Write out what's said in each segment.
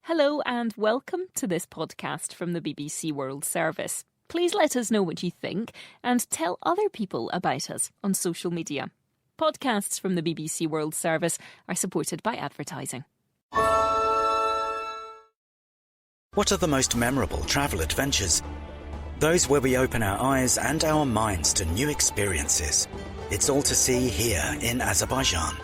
Hello and welcome to this podcast from the BBC World Service. Please let us know what you think and tell other people about us on social media. Podcasts from the BBC World Service are supported by advertising. What are the most memorable travel adventures? Those where we open our eyes and our minds to new experiences. It's all to see here in Azerbaijan.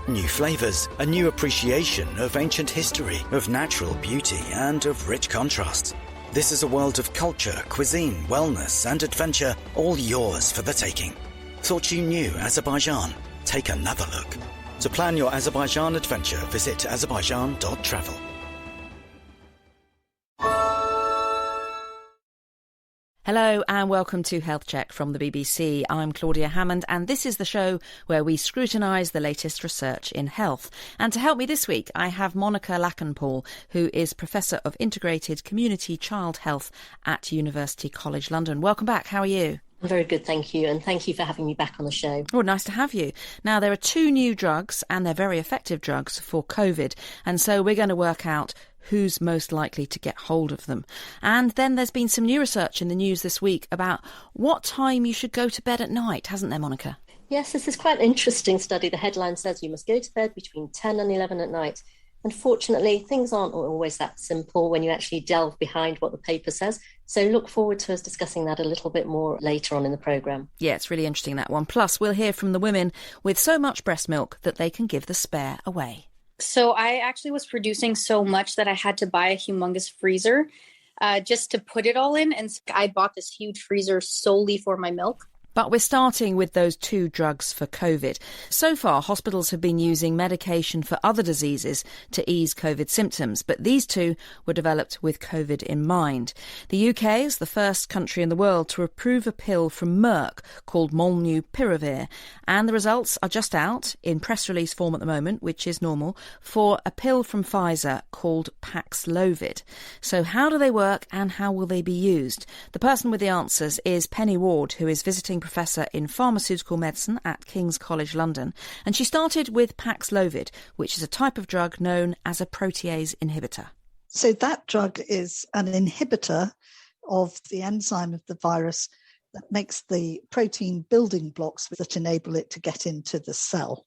New flavours, a new appreciation of ancient history, of natural beauty and of rich contrasts. This is a world of culture, cuisine, wellness and adventure, all yours for the taking. Thought you knew Azerbaijan? Take another look. To plan your Azerbaijan adventure, visit azerbaijan.travel. Hello and welcome to Health Check from the BBC. I'm Claudia Hammond and this is the show where we scrutinise the latest research in health. And to help me this week, I have Monica Lackenpool, who is Professor of Integrated Community Child Health at University College London. Welcome back. How are you? I'm very good, thank you. And thank you for having me back on the show. Oh, nice to have you. Now, there are two new drugs and they're very effective drugs for COVID. And so we're going to work out who's most likely to get hold of them. And then there's been some new research in the news this week about what time you should go to bed at night, hasn't there, Monica? Yes, this is quite an interesting study. The headline says you must go to bed between 10 and 11 at night. Unfortunately, things aren't always that simple when you actually delve behind what the paper says. So look forward to us discussing that a little bit more later on in the programme. Yeah, it's really interesting, that one. Plus, we'll hear from the women with so much breast milk that they can give the spare away. So I actually was producing so much that I had to buy a humongous freezer just to put it all in. And I bought this huge freezer solely for my milk. But we're starting with those two drugs for COVID. So far, hospitals have been using medication for other diseases to ease COVID symptoms, but these two were developed with COVID in mind. The UK is the first country in the world to approve a pill from Merck called Molnupiravir, and the results are just out in press release form at the moment, which is normal, for a pill from Pfizer called Paxlovid. So how do they work and how will they be used? The person with the answers is Penny Ward, who is visiting Professor in Pharmaceutical Medicine at King's College London, and she started with Paxlovid, which is a type of drug known as a protease inhibitor. So that drug is an inhibitor of the enzyme of the virus that makes the protein building blocks that enable it to get into the cell.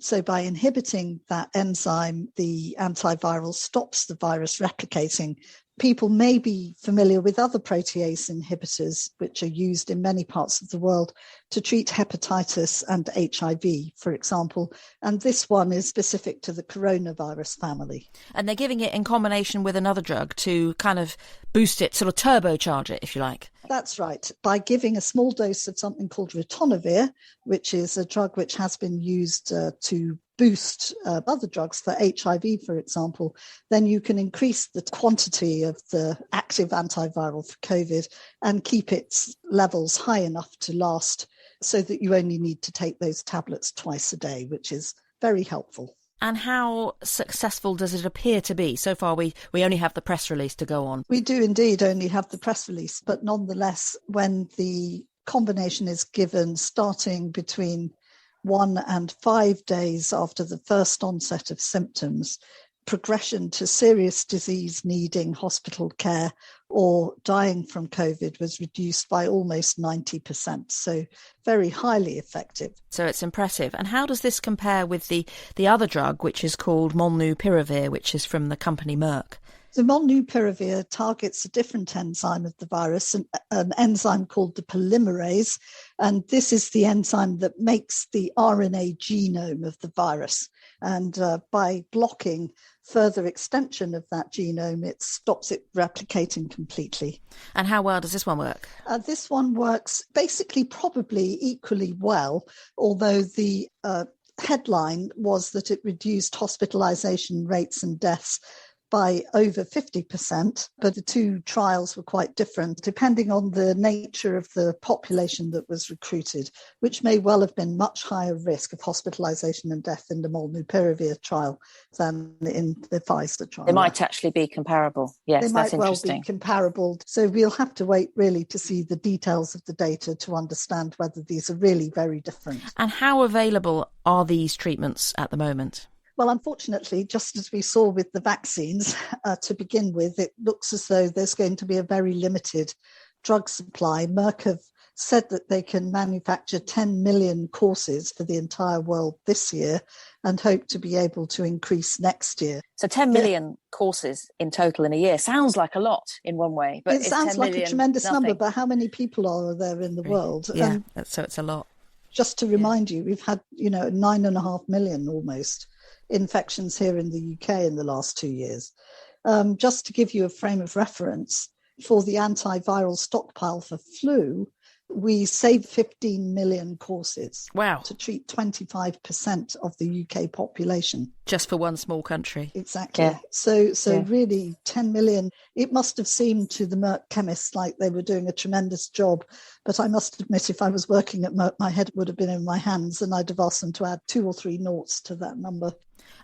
So by inhibiting that enzyme, the antiviral stops the virus replicating. People may be familiar with other protease inhibitors, which are used in many parts of the world to treat hepatitis and HIV, for example. And this one is specific to the coronavirus family. And they're giving it in combination with another drug to kind of boost it, sort of turbocharge it, if you like. That's right. By giving a small dose of something called ritonavir, which is a drug which has been used to boost other drugs for HIV, for example, then you can increase the quantity of the active antiviral for COVID and keep its levels high enough to last so that you only need to take those tablets twice a day, which is very helpful. And how successful does it appear to be? So far, we only have the press release to go on. We do indeed only have the press release, but nonetheless, when the combination is given starting between 1 and 5 days after the first onset of symptoms, progression to serious disease needing hospital care or dying from COVID was reduced by almost 90%. So very highly effective. So it's impressive. And how does this compare with the other drug, which is called Molnupiravir, which is from the company Merck? The Molnupiravir targets a different enzyme of the virus, an enzyme called the polymerase, and this is the enzyme that makes the RNA genome of the virus. And by blocking further extension of that genome, it stops it replicating completely. And how well does this one work? This one works basically probably equally well, although the headline was that it reduced hospitalization rates and deaths by over 50%, but the two trials were quite different depending on the nature of the population that was recruited, which may well have been much higher risk of hospitalisation and death in the Molnupiravir trial than in the Pfizer trial. They might actually be comparable. Yes, they that's might well interesting. Be comparable. So we'll have to wait really to see the details of the data to understand whether these are really very different. And how available are these treatments at the moment? Well, unfortunately, just as we saw with the vaccines, to begin with, it looks as though there's going to be a very limited drug supply. Merck have said that they can manufacture 10 million courses for the entire world this year and hope to be able to increase next year. So 10 million courses in total in a year sounds like a lot in one way. But it sounds like a tremendous number, but how many people are there in the world? Yeah, so it's a lot. Just to remind you, we've had, 9.5 million almost infections here in the UK in the last 2 years. Just to give you a frame of reference, for the antiviral stockpile for flu, we saved 15 million courses. Wow. To treat 25% of the UK population. Just for one small country. Exactly. Yeah. So really 10 million, it must have seemed to the Merck chemists like they were doing a tremendous job. But I must admit, if I was working at Merck, my head would have been in my hands and I'd have asked them to add 2 or 3 noughts to that number.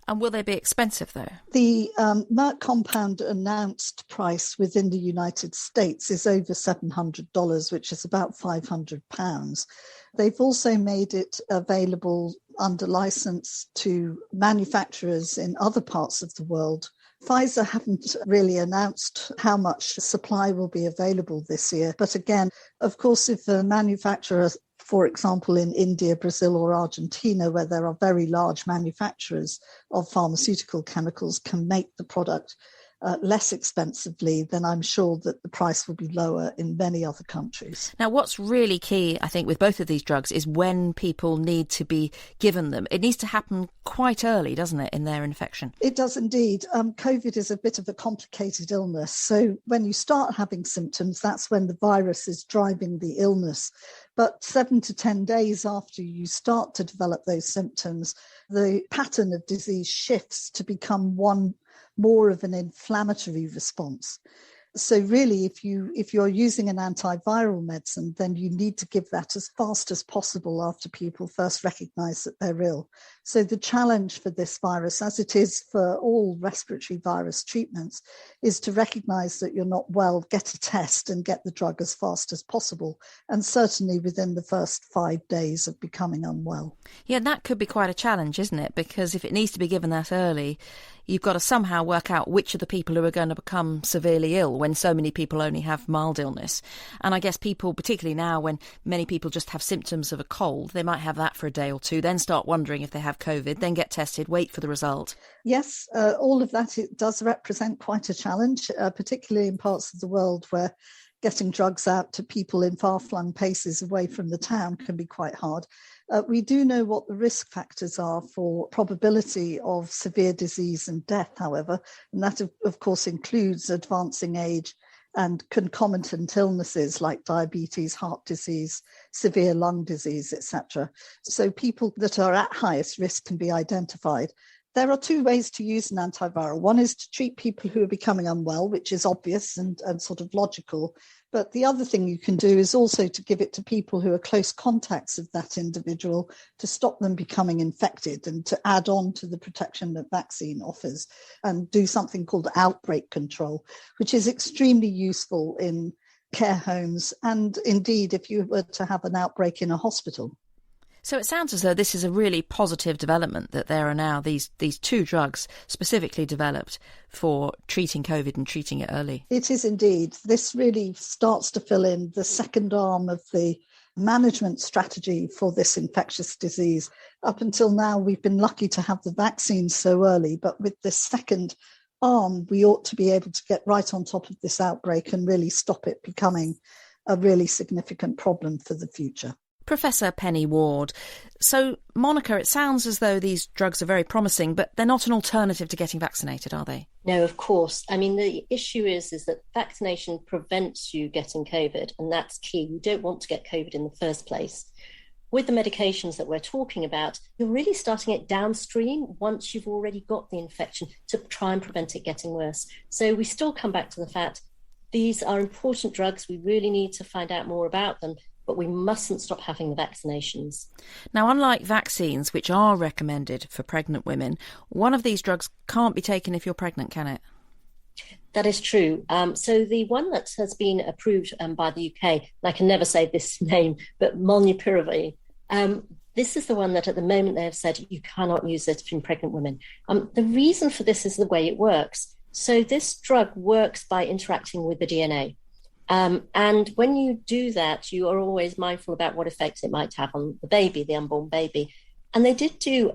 And will they be expensive, though? The Merck compound announced price within the United States is over $700, which is about £500. They've also made it available under license to manufacturers in other parts of the world. Pfizer haven't really announced how much supply will be available this year. But again, of course, if a manufacturer, for example, in India, Brazil or Argentina, where there are very large manufacturers of pharmaceutical chemicals, can make the product less expensively, then I'm sure that the price will be lower in many other countries. Now, what's really key, I think, with both of these drugs is when people need to be given them. It needs to happen quite early, doesn't it, in their infection? It does indeed. COVID is a bit of a complicated illness. So when you start having symptoms, that's when the virus is driving the illness. But 7 to 10 days after you start to develop those symptoms, the pattern of disease shifts to become one more of an inflammatory response. So really, if you're using an antiviral medicine, then you need to give that as fast as possible after people first recognize that they're ill. So the challenge for this virus, as it is for all respiratory virus treatments, is to recognize that you're not well, get a test and get the drug as fast as possible, and certainly within the first 5 days of becoming unwell. Yeah, that could be quite a challenge, isn't it? Because if it needs to be given that early, you've got to somehow work out which of the people who are going to become severely ill when so many people only have mild illness. And I guess people, particularly now when many people just have symptoms of a cold, they might have that for a day or two, then start wondering if they have COVID, then get tested, wait for the result. Yes, all of that, it does represent quite a challenge, particularly in parts of the world where getting drugs out to people in far-flung places away from the town can be quite hard. We do know what the risk factors are for probability of severe disease and death, however, and that, of course, includes advancing age and concomitant illnesses like diabetes, heart disease, severe lung disease, etc. So people that are at highest risk can be identified. There are 2 ways to use an antiviral. One is to treat people who are becoming unwell, which is obvious and sort of logical. But the other thing you can do is also to give it to people who are close contacts of that individual to stop them becoming infected and to add on to the protection that vaccine offers and do something called outbreak control, which is extremely useful in care homes and indeed if you were to have an outbreak in a hospital. So it sounds as though this is a really positive development, that there are now these 2 drugs specifically developed for treating COVID and treating it early. It is indeed. This really starts to fill in the second arm of the management strategy for this infectious disease. Up until now, we've been lucky to have the vaccine so early, but with this second arm, we ought to be able to get right on top of this outbreak and really stop it becoming a really significant problem for the future. Professor Penny Ward. So, Monica, it sounds as though these drugs are very promising, but they're not an alternative to getting vaccinated, are they? No, of course. I mean, the issue is that vaccination prevents you getting COVID, and that's key. You don't want to get COVID in the first place. With the medications that we're talking about, you're really starting it downstream once you've already got the infection to try and prevent it getting worse. So we still come back to the fact these are important drugs. We really need to find out more about them, but we mustn't stop having the vaccinations. Now, unlike vaccines, which are recommended for pregnant women, one of these drugs can't be taken if you're pregnant, can it? That is true. So the one that has been approved by the UK, and I can never say this name, but molnupiravir, This is the one that at the moment they have said you cannot use it in pregnant women. The reason for this is the way it works. So this drug works by interacting with the DNA. And when you do that, you are always mindful about what effects it might have on the baby, the unborn baby. And they did do,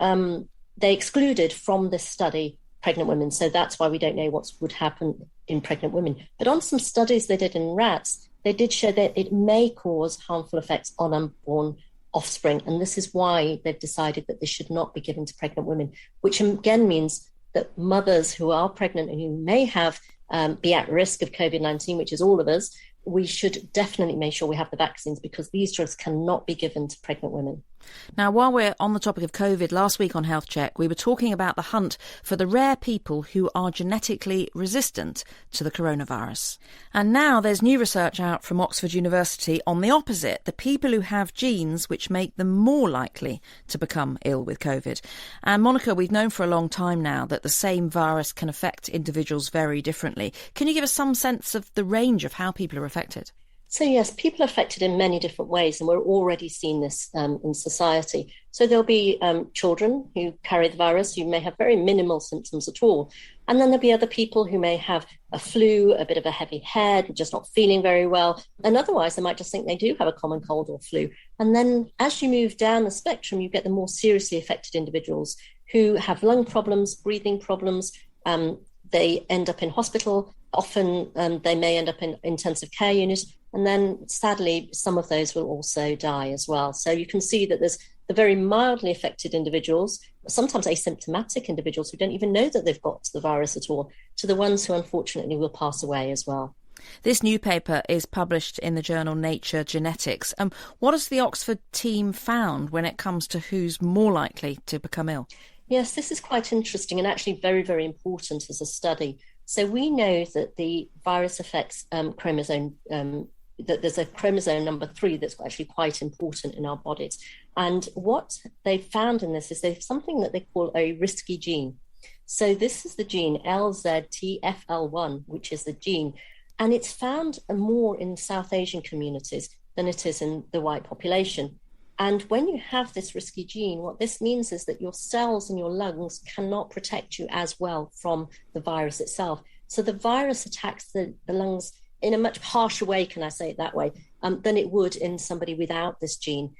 they excluded from this study pregnant women. So that's why we don't know what would happen in pregnant women. But on some studies they did in rats, they did show that it may cause harmful effects on unborn offspring. And this is why they've decided that this should not be given to pregnant women, which again means that mothers who are pregnant and who may have be at risk of COVID-19, which is all of us, we should definitely make sure we have the vaccines, because these drugs cannot be given to pregnant women. Now, while we're on the topic of COVID, last week on Health Check, we were talking about the hunt for the rare people who are genetically resistant to the coronavirus. And now there's new research out from Oxford University on the opposite, the people who have genes which make them more likely to become ill with COVID. And Monica, we've known for a long time now that the same virus can affect individuals very differently. Can you give us some sense of the range of how people are affected? So yes, people are affected in many different ways, and we're already seeing this in society. So there'll be children who carry the virus who may have very minimal symptoms at all. And then there'll be other people who may have a flu, a bit of a heavy head, just not feeling very well. And otherwise, they might just think they do have a common cold or flu. And then as you move down the spectrum, you get the more seriously affected individuals who have lung problems, breathing problems. They end up in hospital. Often they may end up in intensive care units. And then, sadly, some of those will also die as well. So you can see that there's the very mildly affected individuals, sometimes asymptomatic individuals who don't even know that they've got the virus at all, to the ones who unfortunately will pass away as well. This new paper is published in the journal Nature Genetics. What has the Oxford team found when it comes to who's more likely to become ill? Yes, this is quite interesting and actually very, very important as a study. So we know that the virus affects chromosome that there's a chromosome number 3 that's actually quite important in our bodies. And what they found in this is there's something that they call a risky gene. So this is the gene LZTFL1, which is the gene. And it's found more in South Asian communities than it is in the white population. And when you have this risky gene, what this means is that your cells in your lungs cannot protect you as well from the virus itself. So the virus attacks the lungs in a much harsher way, can I say it that way, than it would in somebody without this gene.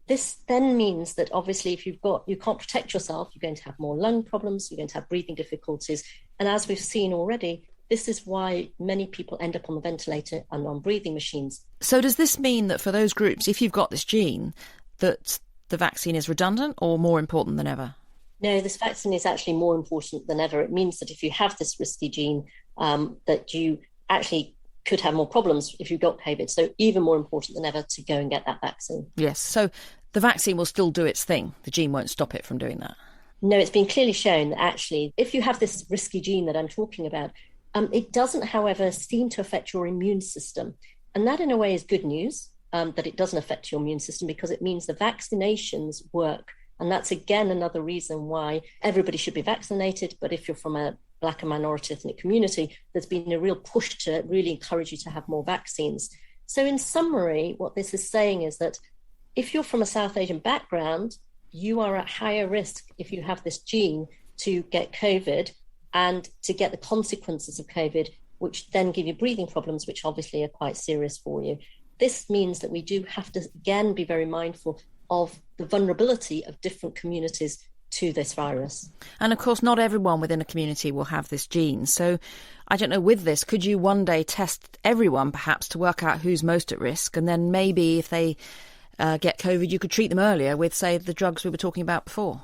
This then means that obviously if you can't protect yourself, you're going to have more lung problems, you're going to have breathing difficulties. And as we've seen already, this is why many people end up on the ventilator and on breathing machines. So does this mean that for those groups, if you've got this gene, that the vaccine is redundant or more important than ever? No, this vaccine is actually more important than ever. It means that if you have this risky gene, that you actually could have more problems if you got COVID. So even more important than ever to go and get that vaccine. Yes, so the vaccine will still do its thing. The gene won't stop it from doing that. No, it's been clearly shown that actually, if you have this risky gene that I'm talking about, it doesn't, however, seem to affect your immune system. And that in a way is good news, that it doesn't affect your immune system, because it means the vaccinations work. And that's, again, another reason why everybody should be vaccinated. But if you're from a Black and minority ethnic community, there's been a real push to really encourage you to have more vaccines. So in summary, what this is saying is that if you're from a South Asian background, you are at higher risk if you have this gene to get COVID and to get the consequences of COVID, which then give you breathing problems, which obviously are quite serious for you. This means that we do have to, again, be very mindful of the vulnerability of different communities to this virus. And of course, not everyone within a community will have this gene. So I don't know, with this, could you one day test everyone perhaps to work out who's most at risk? And then maybe if they get COVID, you could treat them earlier with, say, the drugs we were talking about before.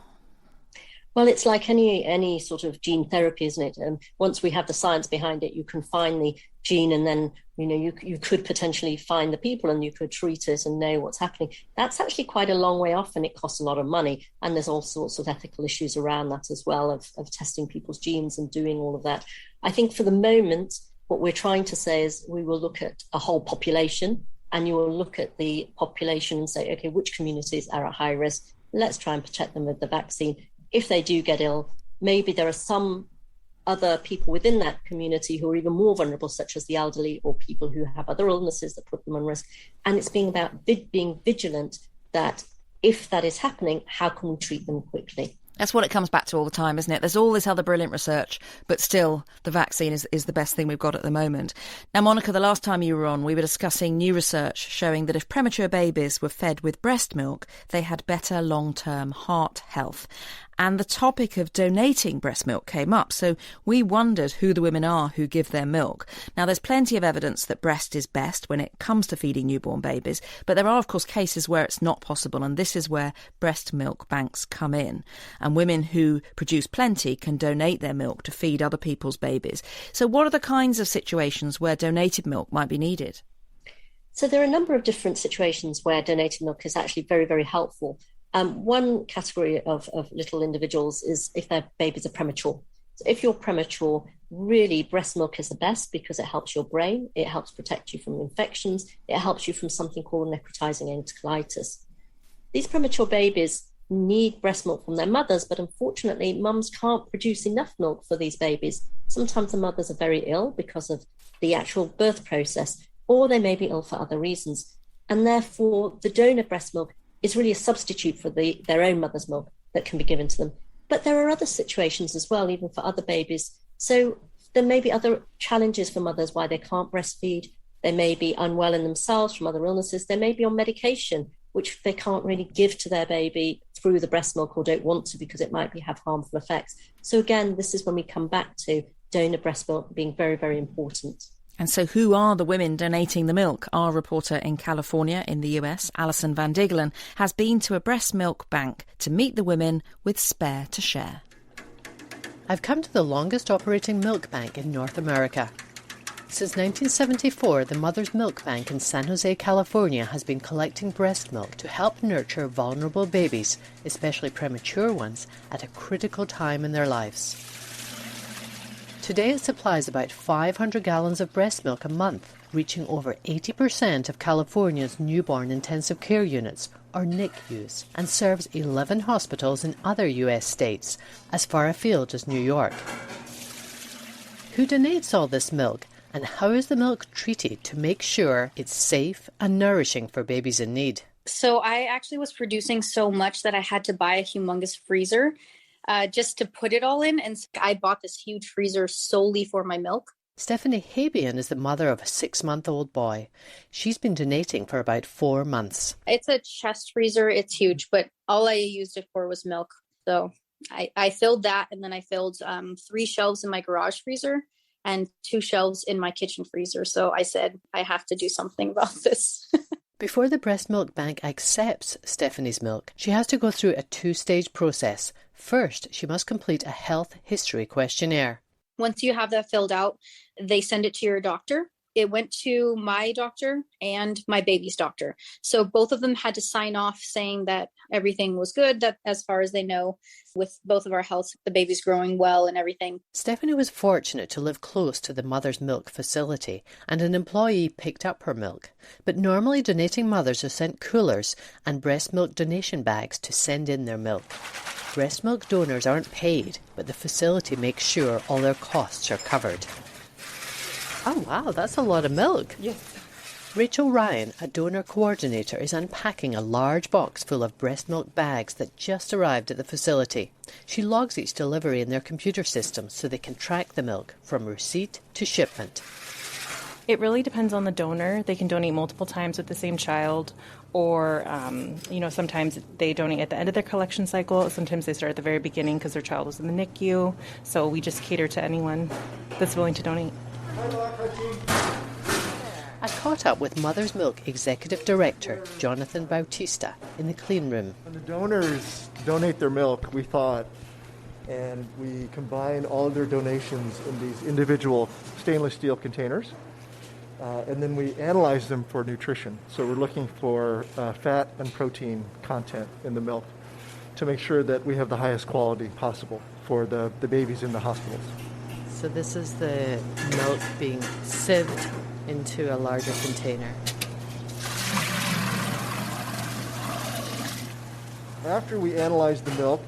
Well, it's like any sort of gene therapy, isn't it? And once we have the science behind it, you can find the gene, and then you could potentially find the people and you could treat it and know what's happening. That's actually quite a long way off, and it costs a lot of money. And there's all sorts of ethical issues around that as well, of testing people's genes and doing all of that. I think for the moment, what we're trying to say is we will look at a whole population, and you will look at the population and say, okay, which communities are at high risk? Let's try and protect them with the vaccine. If they do get ill, maybe there are some other people within that community who are even more vulnerable, such as the elderly or people who have other illnesses that put them on risk. And it's being about being vigilant that if that is happening, how can we treat them quickly? That's what it comes back to all the time, isn't it? There's all this other brilliant research, but still the vaccine is the best thing we've got at the moment. Now, Monica, the last time you were on, we were discussing new research showing that if premature babies were fed with breast milk, they had better long-term heart health. And the topic of donating breast milk came up, so we wondered who the women are who give their milk. Now, there's plenty of evidence that breast is best when it comes to feeding newborn babies, but there are, of course, cases where it's not possible, and this is where breast milk banks come in. And women who produce plenty can donate their milk to feed other people's babies. So what are the kinds of situations where donated milk might be needed? So there are a number of different situations where donated milk is actually very, very helpful. One category of little individuals is if their babies are premature. So if you're premature, really breast milk is the best because it helps your brain, it helps protect you from infections, it helps you from something called necrotizing enterocolitis. These premature babies need breast milk from their mothers, but unfortunately, mums can't produce enough milk for these babies. Sometimes the mothers are very ill because of the actual birth process, or they may be ill for other reasons. And therefore, the donor breast milk is really a substitute for their own mother's milk that can be given to them. But there are other situations as well, even for other babies. So there may be other challenges for mothers why they can't breastfeed. They may be unwell in themselves from other illnesses. They may be on medication, which they can't really give to their baby through the breast milk or don't want to because it might have harmful effects. So again, this is when we come back to donor breast milk being very, very important. And so who are the women donating the milk? Our reporter in California in the US, Alison Van Diggelen, has been to a breast milk bank to meet the women with spare to share. I've come to the longest operating milk bank in North America. Since 1974, the Mother's Milk Bank in San Jose, California has been collecting breast milk to help nurture vulnerable babies, especially premature ones, at a critical time in their lives. Today it supplies about 500 gallons of breast milk a month, reaching over 80% of California's newborn intensive care units, or NICUs, and serves 11 hospitals in other US states, as far afield as New York. Who donates all this milk, and how is the milk treated to make sure it's safe and nourishing for babies in need? So I actually was producing so much that I had to buy a humongous freezer just to put it all in. And I bought this huge freezer solely for my milk. Stephanie Habian is the mother of a 6-month-old boy. She's been donating for about 4 months. It's a chest freezer. It's huge, but all I used it for was milk. So I filled that, and then I filled 3 shelves in my garage freezer and 2 shelves in my kitchen freezer. So I said, I have to do something about this. Before the breast milk bank accepts Stephanie's milk, she has to go through a 2-stage process. First, she must complete a health history questionnaire. Once you have that filled out, they send it to your doctor. It went to my doctor and my baby's doctor. So both of them had to sign off saying that everything was good, that as far as they know, with both of our health, the baby's growing well and everything. Stephanie was fortunate to live close to the Mother's Milk facility, and an employee picked up her milk. But normally donating mothers are sent coolers and breast milk donation bags to send in their milk. Breast milk donors aren't paid, but the facility makes sure all their costs are covered. Oh wow, that's a lot of milk. Yes. Rachel Ryan, a donor coordinator, is unpacking a large box full of breast milk bags that just arrived at the facility. She logs each delivery in their computer system so they can track the milk from receipt to shipment. It really depends on the donor. They can donate multiple times with the same child, or, sometimes they donate at the end of their collection cycle. Sometimes they start at the very beginning because their child was in the NICU. So we just cater to anyone that's willing to donate. I caught up with Mother's Milk Executive Director Jonathan Bautista in the clean room. When the donors donate their milk, we thought, and we combine all of their donations in these individual stainless steel containers, and then we analyze them for nutrition. So we're looking for fat and protein content in the milk to make sure that we have the highest quality possible for the babies in the hospitals. So this is the milk being sieved into a larger container. After we analyze the milk,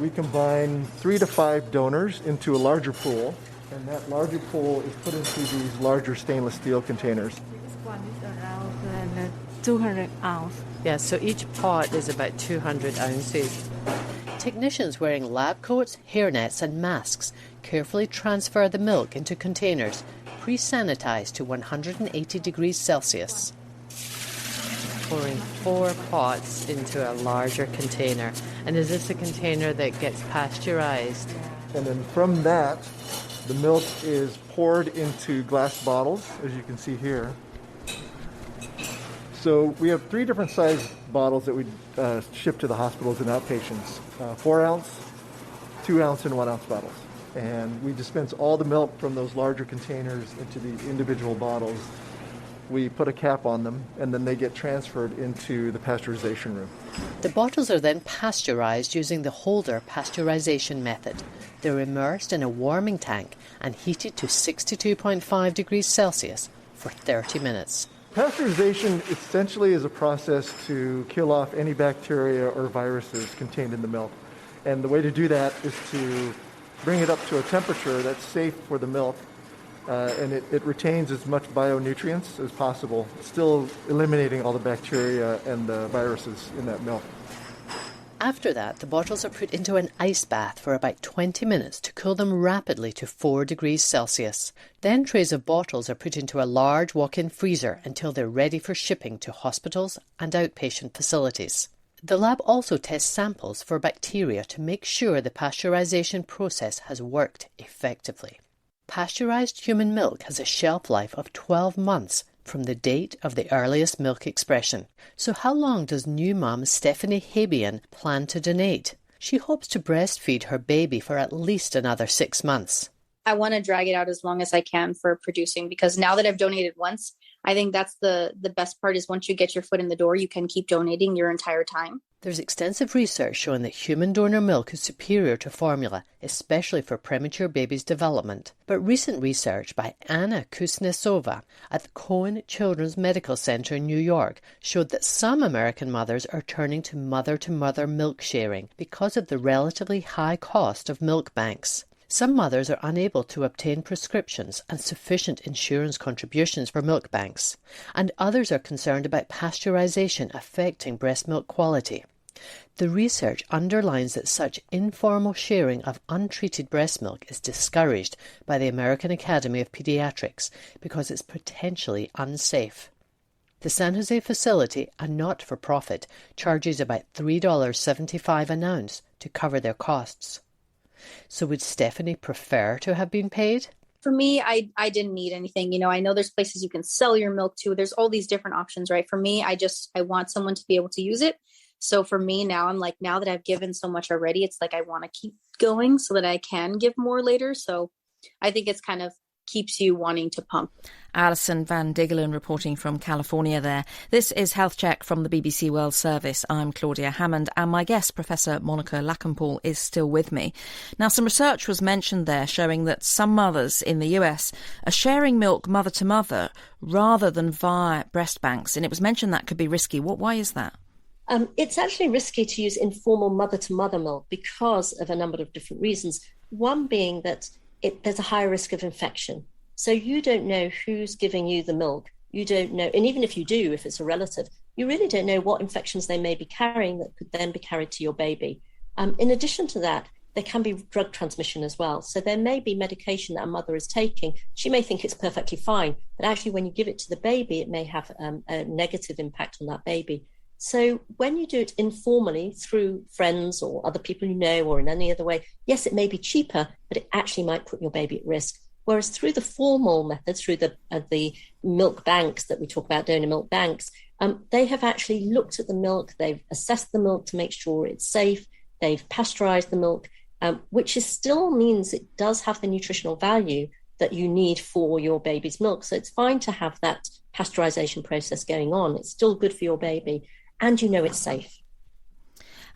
we combine 3 to 5 donors into a larger pool, and that larger pool is put into these larger stainless steel containers. 200 ounce. Yeah, so each pot is about 200 ounces. Technicians wearing lab coats, hairnets and masks carefully transfer the milk into containers, pre-sanitized to 180 degrees Celsius. Pouring 4 pots into a larger container. And is this a container that gets pasteurized? And then from that, the milk is poured into glass bottles, as you can see here. So we have 3 different size bottles that we ship to the hospitals and outpatients. 4 ounce, 2 ounce, and 1 ounce bottles. And we dispense all the milk from those larger containers into the individual bottles. We put a cap on them, and then they get transferred into the pasteurization room. The bottles are then pasteurized using the Holder pasteurization method. They're immersed in a warming tank and heated to 62.5 degrees Celsius for 30 minutes. Pasteurization essentially is a process to kill off any bacteria or viruses contained in the milk. And the way to do that is to bring it up to a temperature that's safe for the milk, and it retains as much bionutrients as possible, still eliminating all the bacteria and the viruses in that milk. After that, the bottles are put into an ice bath for about 20 minutes to cool them rapidly to 4 degrees Celsius. Then trays of bottles are put into a large walk-in freezer until they're ready for shipping to hospitals and outpatient facilities. The lab also tests samples for bacteria to make sure the pasteurization process has worked effectively. Pasteurized human milk has a shelf life of 12 months from the date of the earliest milk expression. So how long does new mum Stephanie Habian plan to donate? She hopes to breastfeed her baby for at least another 6 months. I want to drag it out as long as I can for producing, because now that I've donated once, I think that's the best part, is once you get your foot in the door, you can keep donating your entire time. There's extensive research showing that human donor milk is superior to formula, especially for premature babies' development. But recent research by Anna Kuznetsova at the Cohen Children's Medical Center in New York showed that some American mothers are turning to mother-to-mother milk sharing because of the relatively high cost of milk banks. Some mothers are unable to obtain prescriptions and sufficient insurance contributions for milk banks, and others are concerned about pasteurization affecting breast milk quality. The research underlines that such informal sharing of untreated breast milk is discouraged by the American Academy of Pediatrics because it's potentially unsafe. The San Jose facility, a not-for-profit, charges about $3.75 an ounce to cover their costs. So would Stephanie prefer to have been paid? For me, I didn't need anything. You know, I know there's places you can sell your milk to. There's all these different options, right? For me, I want someone to be able to use it. So for me now, I'm like, now that I've given so much already, it's like I want to keep going so that I can give more later. So I think it's kind of keeps you wanting to pump. Alison Van Diggelen reporting from California there. This is Health Check from the BBC World Service. I'm Claudia Hammond, and my guest, Professor Monica Lackenpool, is still with me. Now, some research was mentioned there showing that some mothers in the US are sharing milk mother to mother rather than via breast banks, and it was mentioned that could be risky. Why is that? It's actually risky to use informal mother-to-mother milk because of a number of different reasons. One being that there's a higher risk of infection. So you don't know who's giving you the milk. You don't know, and even if you do, if it's a relative, you really don't know what infections they may be carrying that could then be carried to your baby. In addition to that, there can be drug transmission as well. So there may be medication that a mother is taking. She may think it's perfectly fine, but actually when you give it to the baby, it may have a negative impact on that baby. So when you do it informally through friends or other people you know or in any other way, yes, it may be cheaper, but it actually might put your baby at risk. Whereas through the formal methods, through the milk banks that we talk about, donor milk banks, they have actually looked at the milk, they've assessed the milk to make sure it's safe, they've pasteurized the milk, which still means it does have the nutritional value that you need for your baby's milk. So it's fine to have that pasteurization process going on. It's still good for your baby. And you know it's safe.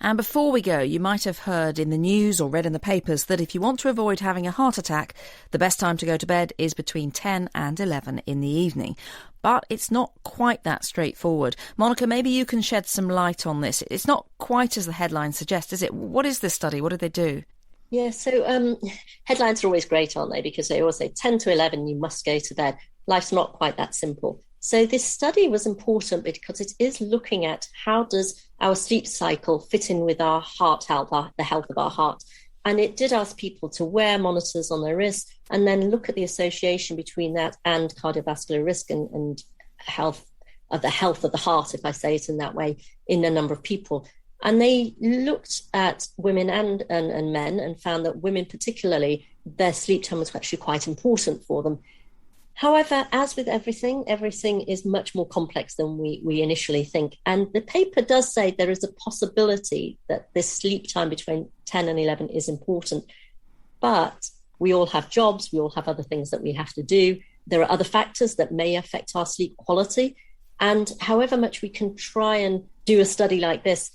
And before we go, you might have heard in the news or read in the papers that if you want to avoid having a heart attack, the best time to go to bed is between 10 and 11 in the evening. But it's not quite that straightforward. Monica, maybe you can shed some light on this. It's not quite as the headline suggests, is it? What is this study? What did they do? Yeah, so headlines are always great, aren't they? Because they always say 10 to 11, you must go to bed. Life's not quite that simple. So this study was important because it is looking at how does our sleep cycle fit in with our heart health, the health of our heart. And it did ask people to wear monitors on their wrists and then look at the association between that and cardiovascular risk and health of the heart, if I say it in that way, in a number of people. And they looked at women and men and found that women particularly, their sleep time was actually quite important for them. However, as with everything is much more complex than we initially think. And the paper does say there is a possibility that this sleep time between 10 and 11 is important. But we all have jobs, we all have other things that we have to do. There are other factors that may affect our sleep quality. And however much we can try and do a study like this,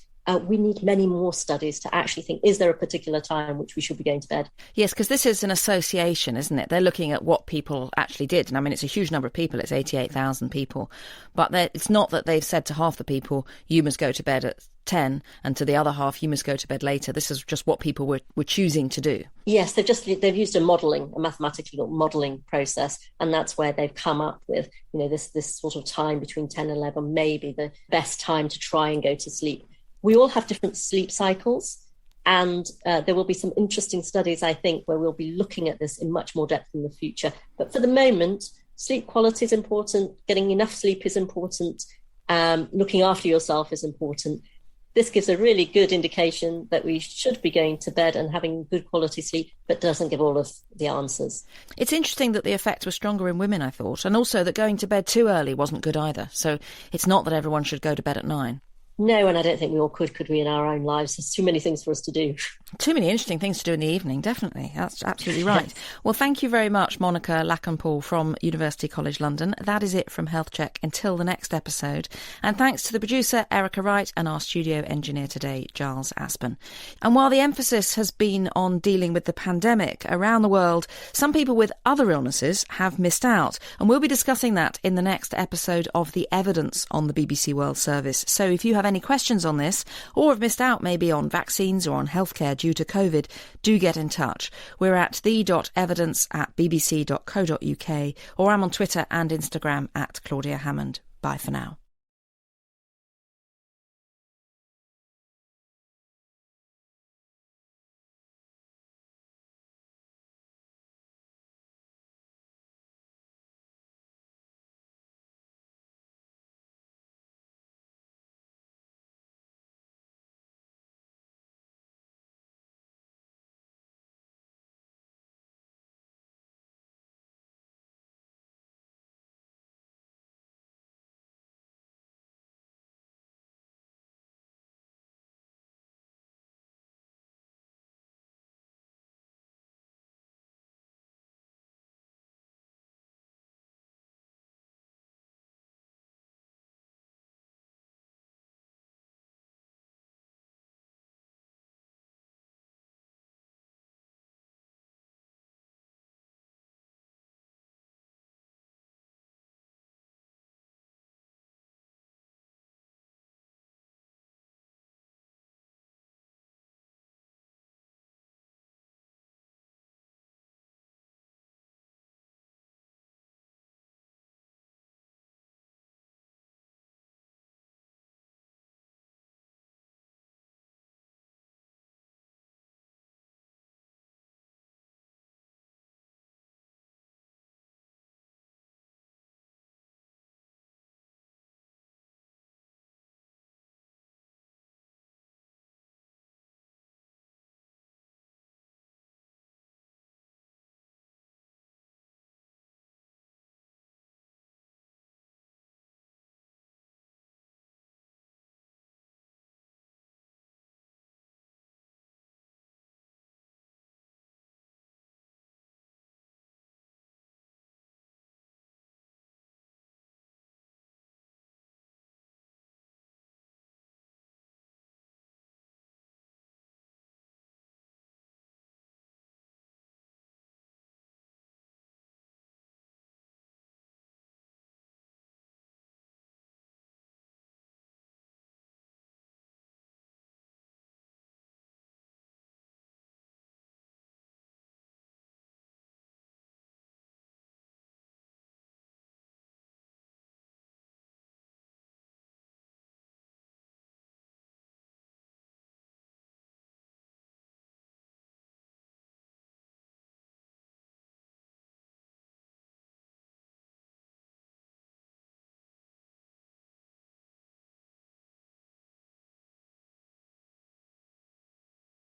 we need many more studies to actually think, is there a particular time which we should be going to bed? Yes, because this is an association, isn't it? They're looking at what people actually did. And I mean, it's a huge number of people. It's 88,000 people. But it's not that they've said to half the people, you must go to bed at 10, and to the other half, you must go to bed later. This is just what people were choosing to do. Yes, they've used a mathematical modelling process. And that's where they've come up with, this sort of time between 10 and 11 may be the best time to try and go to sleep. We all have different sleep cycles, and there will be some interesting studies, I think, where we'll be looking at this in much more depth in the future. But for the moment, sleep quality is important, getting enough sleep is important, looking after yourself is important. This gives a really good indication that we should be going to bed and having good quality sleep, but doesn't give all of the answers. It's interesting that the effects were stronger in women, I thought, and also that going to bed too early wasn't good either. So it's not that everyone should go to bed at 9. No, and I don't think we all could we, in our own lives? There's too many things for us to do. Too many interesting things to do in the evening, definitely. That's absolutely right. Yes. Well, thank you very much, Monica Lackenpool from University College London. That is it from Health Check until the next episode. And thanks to the producer, Erica Wright, and our studio engineer today, Giles Aspen. And while the emphasis has been on dealing with the pandemic around the world, some people with other illnesses have missed out. And we'll be discussing that in the next episode of The Evidence on the BBC World Service. So if you have any questions on this, or have missed out maybe on vaccines or on healthcare due to COVID, do get in touch. We're at the.evidence@bbc.co.uk, or I'm on Twitter and Instagram at Claudia Hammond. Bye for now.